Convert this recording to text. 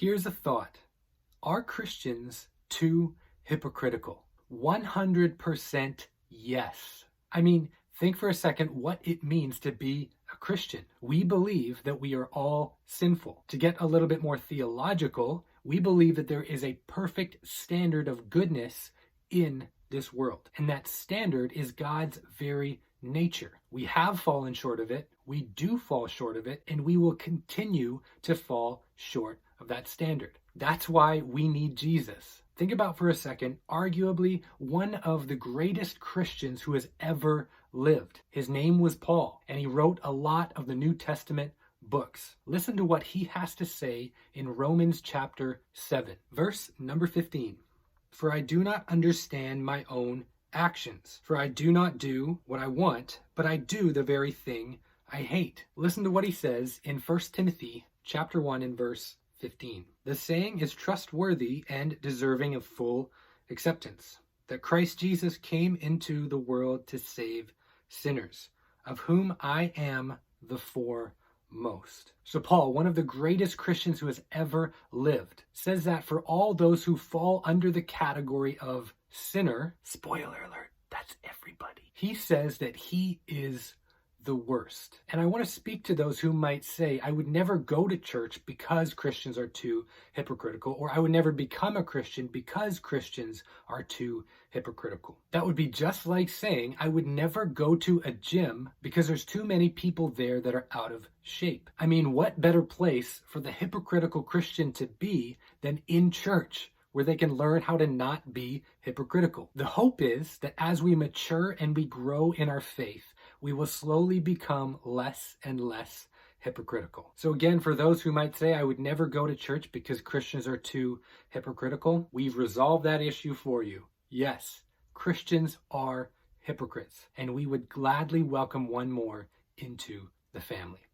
Here's a thought. Are Christians too hypocritical? 100% yes. I mean, think for a second what it means to be a Christian. We believe that we are all sinful. To get a little bit more theological, we believe that there is a perfect standard of goodness in this world. And that standard is God's very nature. We have fallen short of it, we do fall short of it, and we will continue to fall short of that standard. That's why we need Jesus. Think about for a second, arguably one of the greatest Christians who has ever lived. His name was Paul, and he wrote a lot of the New Testament books. Listen to what he has to say in Romans chapter 7, verse number 15. For I do not understand my own actions, for I do not do what I want, but I do the very thing I hate. Listen to what he says in 1 Timothy chapter 1 and verse 15. The saying is trustworthy and deserving of full acceptance, that Christ Jesus came into the world to save sinners, of whom I am the foremost. So Paul, one of the greatest Christians who has ever lived, says that for all those who fall under the category of sinner, spoiler alert, that's everybody. He says that he is the worst. And I want to speak to those who might say, I would never go to church because Christians are too hypocritical, or I would never become a Christian because Christians are too hypocritical. That would be just like saying I would never go to a gym because there's too many people there that are out of shape. I mean, what better place for the hypocritical Christian to be than in church, where they can learn how to not be hypocritical. The hope is that as we mature and we grow in our faith, we will slowly become less and less hypocritical. So again, for those who might say, I would never go to church because Christians are too hypocritical, we've resolved that issue for you. Yes, Christians are hypocrites, and we would gladly welcome one more into the family.